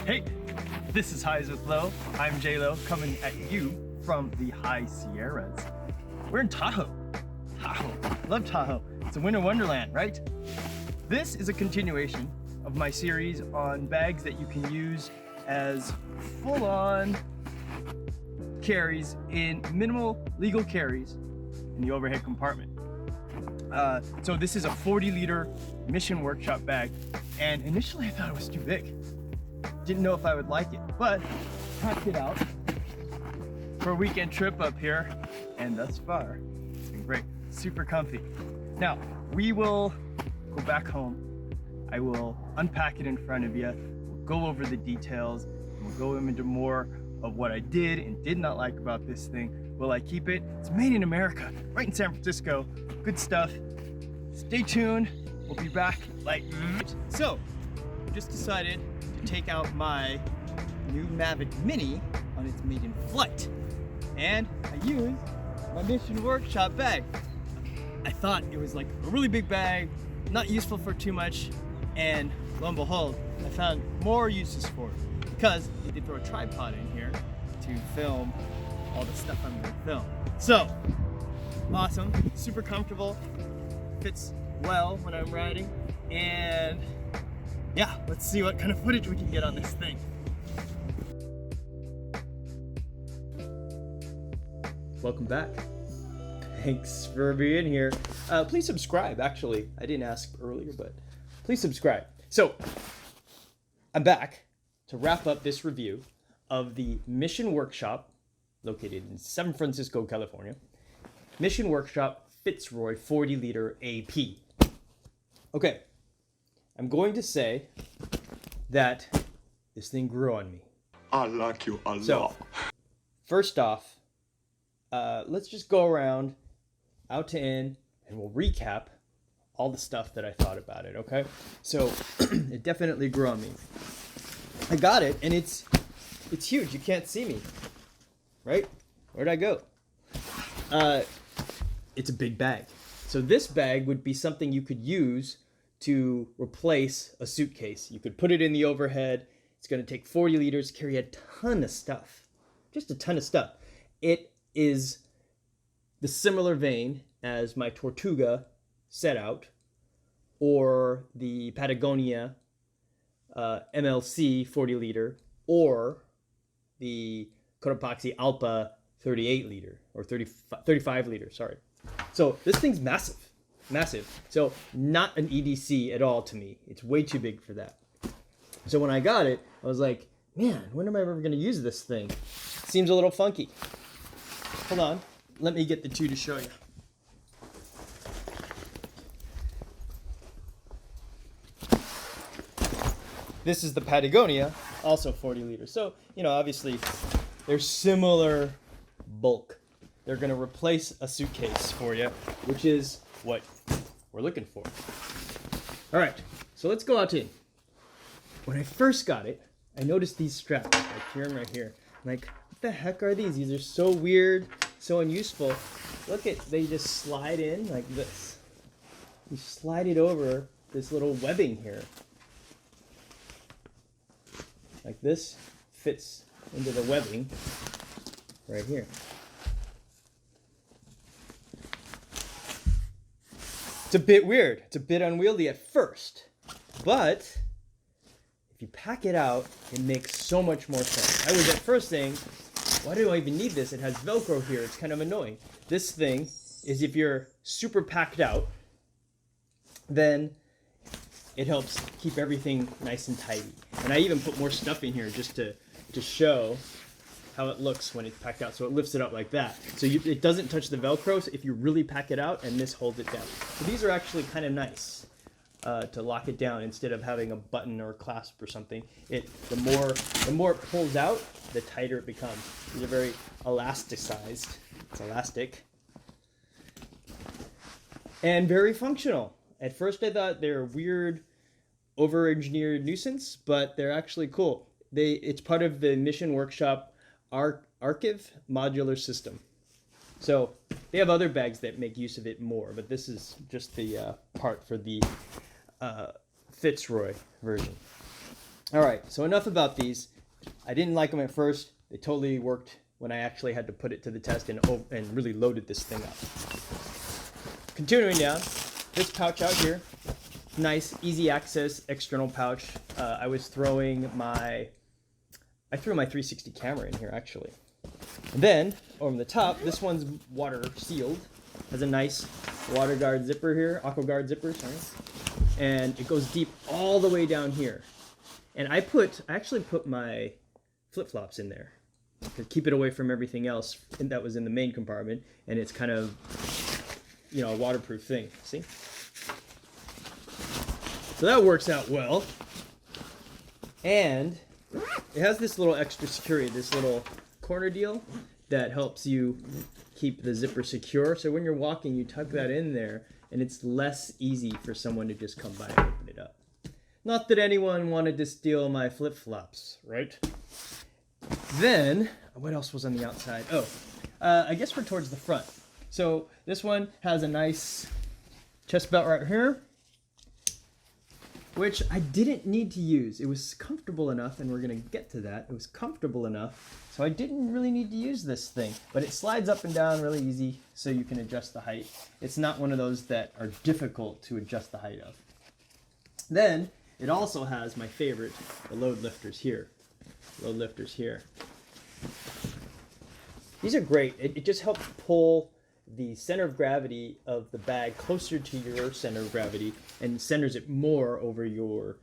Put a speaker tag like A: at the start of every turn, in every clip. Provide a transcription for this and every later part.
A: Hey, this is Highs with Low. I'm J-Lo, coming at you from the High Sierras. We're in Tahoe. Love Tahoe. It's a winter wonderland, right? This is a continuation of my series on bags that you can use as full-on carries in minimal legal carries in the overhead compartment. So this is a 40-liter Mission Workshop bag, and initially I thought it was too big. Didn't know if I would like it, but packed it out for a weekend trip up here, and thus far, it's been great. Super comfy. Now, we will go back home. I will unpack it in front of you. We'll go over the details, and we'll go into more of what I did and did not like about this thing. Will I keep it? It's made in America, right in San Francisco. Good stuff. Stay tuned. We'll be back like so. Just decided to take out my new Mavic Mini on its maiden flight, and I used my Mission Workshop bag. I thought it was like a really big bag, not useful for too much, and lo and behold, I found more uses for it because you did throw a tripod in here to film all the stuff I'm gonna film. So, awesome, super comfortable, fits well when I'm riding, and yeah, let's see what kind of footage we can get on this thing. Welcome back. Thanks for being here. Please subscribe, actually. I didn't ask earlier, but please subscribe. So, I'm back to wrap up this review of the Mission Workshop, located in San Francisco, California. Mission Workshop Fitzroy 40-liter AP. Okay, I'm going to say that this thing grew on me.
B: I like you a lot.
A: So, first off, let's just go around, out to in, and we'll recap all the stuff that I thought about it, okay? So, it definitely grew on me. I got it, and it's huge. You can't see me, right? Where'd I go? It's a big bag. So this bag would be something you could use to replace a suitcase. You could put it in the overhead. It's going to take 40 liters, carry a ton of stuff, just a ton of stuff. It is the similar vein as my Tortuga set out, or the Patagonia MLC 40 liter, or the Cotopaxi Alpa 38 liter, or 35 liter, sorry. So this thing's massive. So not an EDC at all to me. It's way too big for that. So when I got it, I was like, man, when am I ever going to use this thing? Seems a little funky. Hold on. Let me get the two to show you. This is the Patagonia, also 40 liters. So, obviously, they're similar bulk. They're going to replace a suitcase for you, which is what we're looking for. All right, so let's go out in. When I first got it, I noticed these straps right here and right here. I'm like, what the heck are these? These are so weird, so unuseful. Look they just slide in like this. You slide it over this little webbing here. Like this fits into the webbing right here. It's a bit weird. It's a bit unwieldy at first, but if you pack it out, it makes so much more sense. I was at first saying, why do I even need this? It has Velcro here. It's kind of annoying. This thing is, if you're super packed out, then it helps keep everything nice and tidy. And I even put more stuff in here just to show how it looks when it's packed out. So it lifts it up like that. So it doesn't touch the Velcro so if you really pack it out, and this holds it down. So these are actually kind of nice to lock it down instead of having a button or a clasp or something. The more it pulls out, the tighter it becomes. These are very elasticized. It's elastic. And very functional. At first I thought they were weird, over-engineered nuisance, but they're actually cool. It's part of the Mission Workshop Archive modular system. So they have other bags that make use of it more, but this is just the part for the Fitzroy version. All right, so enough about these. I didn't like them at first. They totally worked when I actually had to put it to the test and really loaded this thing up. Continuing down, this pouch out here, nice, easy access external pouch. I threw my 360 camera in here actually. And then over the top, this one's water sealed. Has a nice water guard zipper here, aqua guard zipper, sorry. And it goes deep all the way down here. And I actually put my flip-flops in there to keep it away from everything else that was in the main compartment, and it's kind of, you know, a waterproof thing, see? So that works out well. And it has this little extra security, this little corner deal that helps you keep the zipper secure. So when you're walking, you tuck that in there, and it's less easy for someone to just come by and open it up. Not that anyone wanted to steal my flip-flops, right? Then, what else was on the outside? Oh, I guess we're towards the front. So this one has a nice chest belt right here, which I didn't need to use. It was comfortable enough, and we're gonna get to that. It was comfortable enough, so I didn't really need to use this thing. But it slides up and down really easy, so you can adjust the height. It's not one of those that are difficult to adjust the height of. Then, it also has my favorite, the load lifters here. Load lifters here. These are great. It just helps pull the center of gravity of the bag closer to your center of gravity and centers it more over your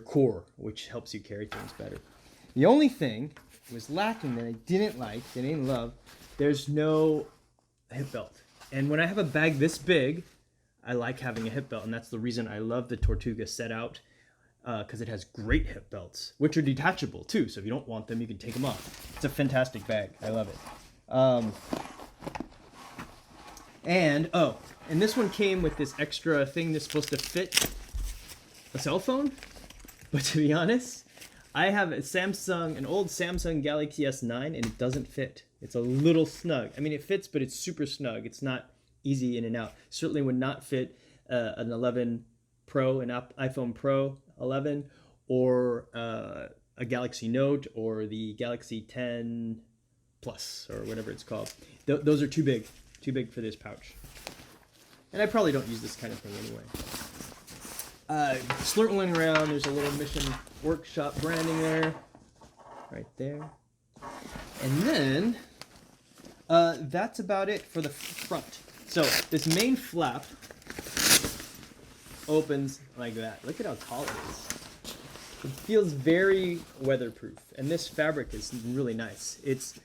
A: core, which helps you carry things better. The only thing was lacking that I didn't love, there's no hip belt. And when I have a bag this big, I like having a hip belt, and that's the reason I love the Tortuga set out, because it has great hip belts, which are detachable too. So if you don't want them, you can take them off. It's a fantastic bag. I love it. And this one came with this extra thing that's supposed to fit a cell phone. But to be honest, I have an old Samsung Galaxy S9, and it doesn't fit. It's a little snug. I mean, it fits, but it's super snug. It's not easy in and out. Certainly would not fit an 11 Pro, an iPhone Pro 11, or a Galaxy Note, or the Galaxy 10 Plus, or whatever it's called. Those are too big for this pouch. And I probably don't use this kind of thing anyway. Slurtling around, there's a little Mission Workshop branding there, right there. And then, that's about it for the front. So this main flap opens like that. Look at how tall it is. It feels very weatherproof, and this fabric is really nice. It's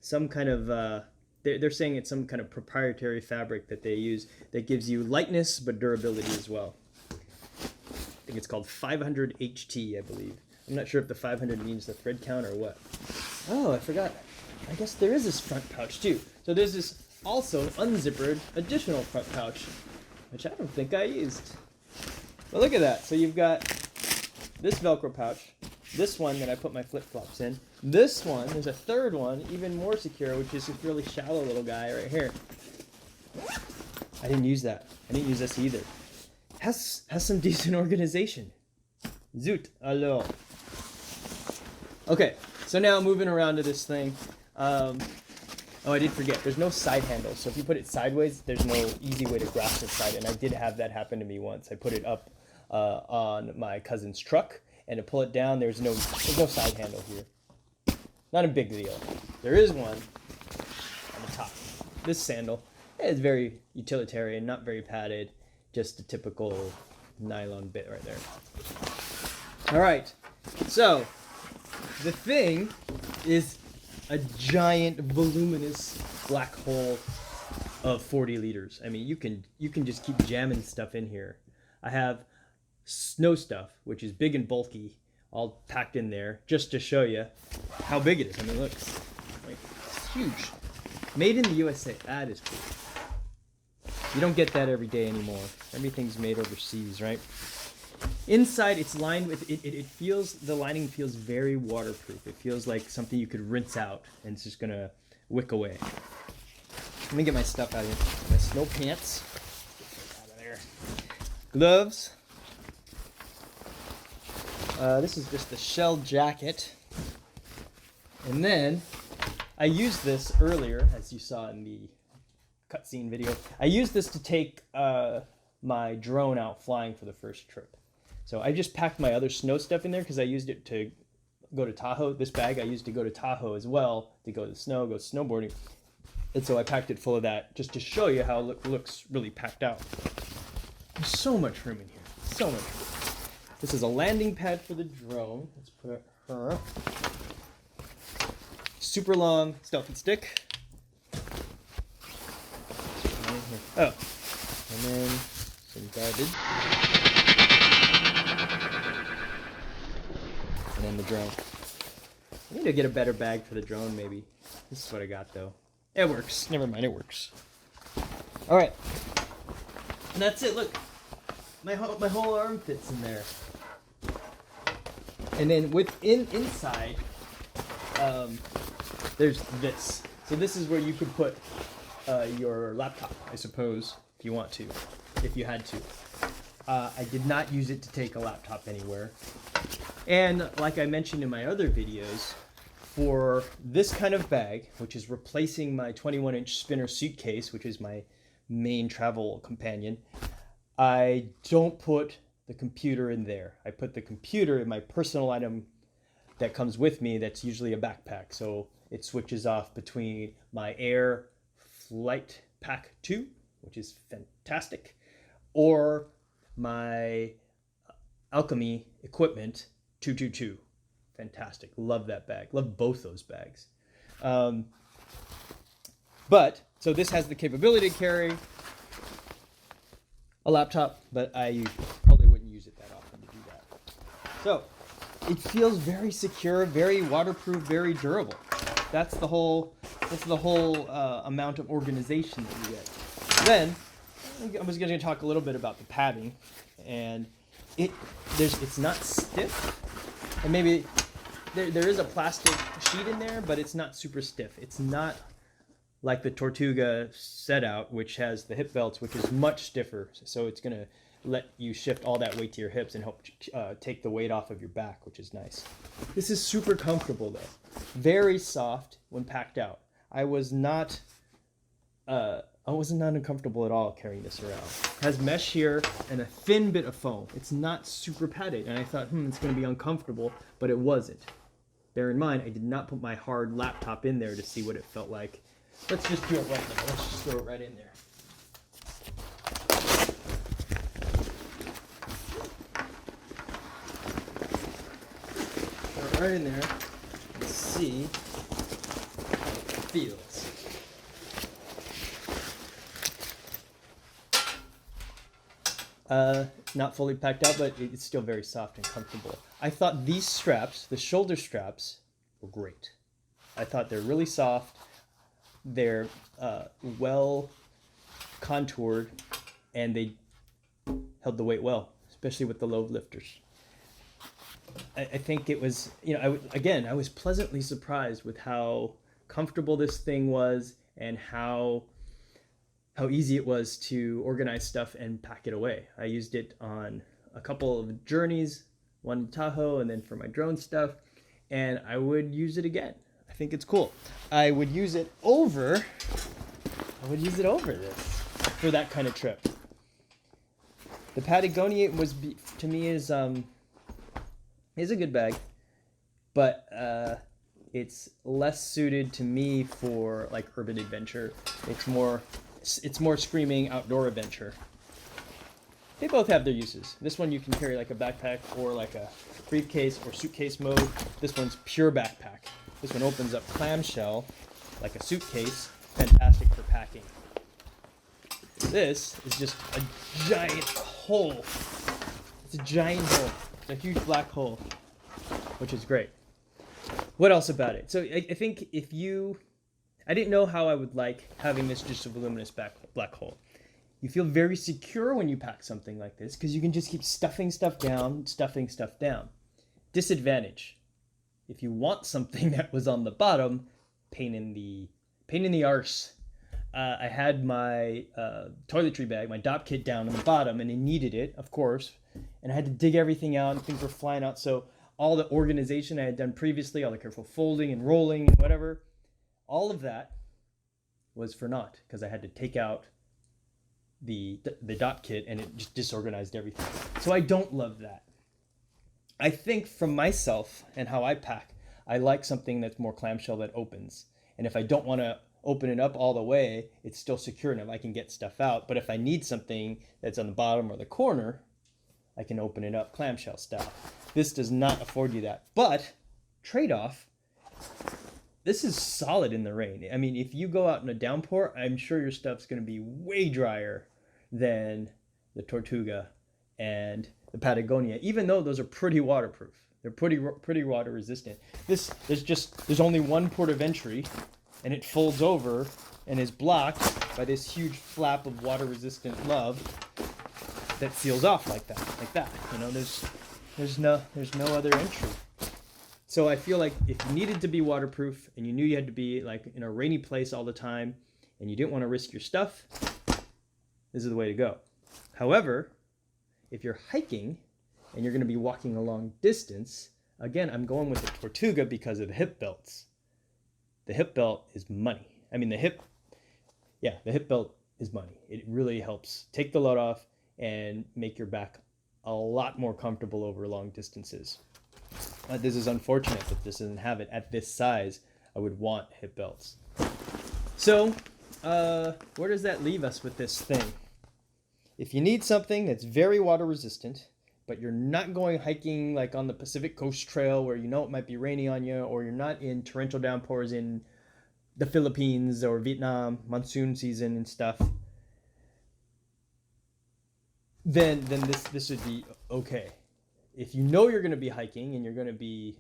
A: some kind of, they're saying it's some kind of proprietary fabric that they use that gives you lightness but durability as well. I think it's called 500 HT, I believe. I'm not sure if the 500 means the thread count or what. Oh, I forgot. I guess there is this front pouch too. So there's this also unzippered additional front pouch, which I don't think I used. But look at that. So you've got this Velcro pouch, this one that I put my flip-flops in, this one, there's a third one, even more secure, which is this really shallow little guy right here. I didn't use that. I didn't use this either. Has some decent organization. Zut, alors. Okay, so now moving around to this thing. Oh, I did forget. There's no side handle, so if you put it sideways, there's no easy way to grasp the side. And I did have that happen to me once. I put it up on my cousin's truck, and to pull it down, there's no side handle here. Not a big deal. There is one on the top. This sandal is very utilitarian, not very padded, just a typical nylon bit right there. All right, so the thing is a giant, voluminous black hole of 40 liters. I mean, you can just keep jamming stuff in here. I have snow stuff, which is big and bulky, all packed in there, just to show you how big it is. I mean, look, like, it's huge. Made in the USA. That is cool. You don't get that every day anymore. Everything's made overseas, right? Inside, it's lined with, it feels, the lining feels very waterproof. It feels like something you could rinse out, and it's just gonna wick away. Let me get my stuff out of here. My snow pants. Get out of there. Gloves. This is just the shell jacket. And then I used this earlier, as you saw in the cutscene video. I used this to take my drone out flying for the first trip. So I just packed my other snow stuff in there because I used it to go to Tahoe. This bag I used to go to Tahoe as well, to go to the snow, go snowboarding. And so I packed it full of that just to show you how it looks really packed out. There's so much room in here, so much room. This is a landing pad for the drone. Let's put her. Super long stealthy stick. Oh, and then some garbage. And then the drone. I need to get a better bag for the drone, maybe. This is what I got, though. It works. Never mind, it works. All right. And that's it. Look, my whole arm fits in there. And then inside, there's this. So this is where you could put your laptop, I suppose, if you want to, if you had to. I did not use it to take a laptop anywhere. And like I mentioned in my other videos, for this kind of bag, which is replacing my 21-inch spinner suitcase, which is my main travel companion, I don't put the computer in there. I put the computer in my personal item that comes with me that's usually a backpack. So it switches off between my Air Flight Pack 2, which is fantastic, or my Alchemy Equipment 222. Fantastic. Love that bag. Love both those bags. So this has the capability to carry a laptop, but I probably wouldn't use it that often to do that. So it feels very secure, very waterproof, very durable. That's the whole amount of organization that you get. Then I was going to talk a little bit about the padding, and it's not stiff, and maybe there is a plastic sheet in there, but it's not super stiff. It's not like the Tortuga set out, which has the hip belts, which is much stiffer. So it's going to let you shift all that weight to your hips and help take the weight off of your back, which is nice. This is super comfortable though. Very soft when packed out. I was not uncomfortable at all carrying this around. It has mesh here and a thin bit of foam. It's not super padded, and I thought, it's going to be uncomfortable, but it wasn't. Bear in mind, I did not put my hard laptop in there to see what it felt like. Let's just do it right now. Let's just throw it right in there. Throw it right in there and see how it feels. Not fully packed out, but it's still very soft and comfortable. I thought these straps, the shoulder straps, were great. I thought they're really soft. They're well contoured, and they held the weight well, especially with the load lifters. I think it was, I was pleasantly surprised with how comfortable this thing was and how easy it was to organize stuff and pack it away. I used it on a couple of journeys, one to Tahoe and then for my drone stuff, and I would use it again. I think it's cool. I would use it over this for that kind of trip. The Patagonia to me is a good bag, but it's less suited to me for like urban adventure. It's more screaming outdoor adventure. They both have their uses. This one you can carry like a backpack or like a briefcase or suitcase mode. This one's pure backpack. This one opens up clamshell like a suitcase. Fantastic for packing. This is just a giant hole. It's a giant hole. It's a huge black hole, which is great. What else about it? So I think I didn't know how I would like having this just a voluminous black hole. You feel very secure when you pack something like this because you can just keep stuffing stuff down. Disadvantage: if you want something that was on the bottom, pain in the arse. I had my toiletry bag, my DOP kit down on the bottom, and it needed it, of course. and I had to dig everything out, and things were flying out. So all the organization I had done previously, all the careful folding and rolling and whatever, all of that was for naught because I had to take out the dot kit and it just disorganized everything. So I don't love that. I think from myself and how I pack, I like something that's more clamshell that opens. And if I don't want to open it up all the way, it's still secure enough. I can get stuff out. But if I need something that's on the bottom or the corner, I can open it up clamshell style. This does not afford you that. But trade-off, this is solid in the rain. I mean, if you go out in a downpour, I'm sure your stuff's going to be way drier than the Tortuga and the Patagonia, even though those are pretty waterproof. They're pretty water resistant. There's only one port of entry, and it folds over and is blocked by this huge flap of water resistant love that seals off like that. You know, there's no other entry. So I feel like if you needed to be waterproof and you knew you had to be like in a rainy place all the time and you didn't want to risk your stuff, this is the way to go. However, if you're hiking and you're going to be walking a long distance, again, I'm going with the Tortuga because of the hip belts. The hip belt is money. I mean, the hip belt is money. It really helps take the load off and make your back a lot more comfortable over long distances. This is unfortunate that this doesn't have it at this size. I would want hip belts. So, where does that leave us with this thing? If you need something that's very water resistant, but you're not going hiking like on the Pacific Coast Trail where you know it might be rainy on you, or you're not in torrential downpours in the Philippines or Vietnam, monsoon season and stuff, then this would be okay. If you know you're going to be hiking and you're going to be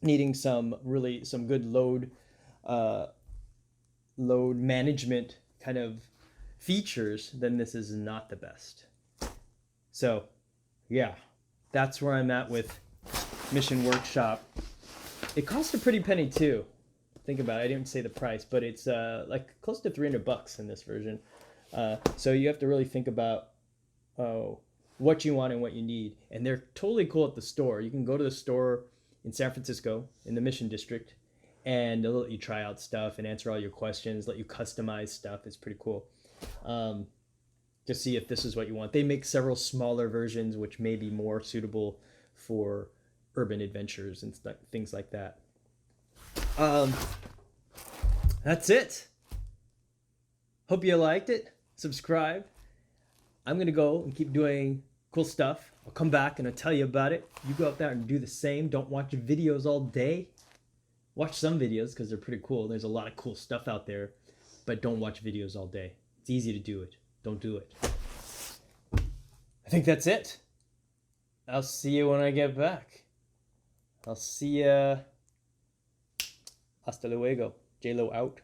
A: needing some good load management kind of features, then this is not the best. So yeah, that's where I'm at with Mission Workshop. It cost a pretty penny too. Think about it. I didn't say the price, but it's like close to $300 in this version. So you have to really think about what you want and what you need. And they're totally cool at the store. You can go to the store in San Francisco in the Mission District and they'll let you try out stuff and answer all your questions, let you customize stuff. It's pretty cool. To see if this is what you want. They make several smaller versions which may be more suitable for urban adventures and things like that. That's it. Hope you liked it. Subscribe. I'm gonna go and keep doing cool stuff. I'll come back and I'll tell you about it. You go out there and do the same. Don't watch videos all day. Watch some videos because they're pretty cool. There's a lot of cool stuff out there, but don't watch videos all day. It's easy to do it. Don't do it. I think that's it. I'll see you when I get back. I'll see ya. Hasta luego. J-Lo out.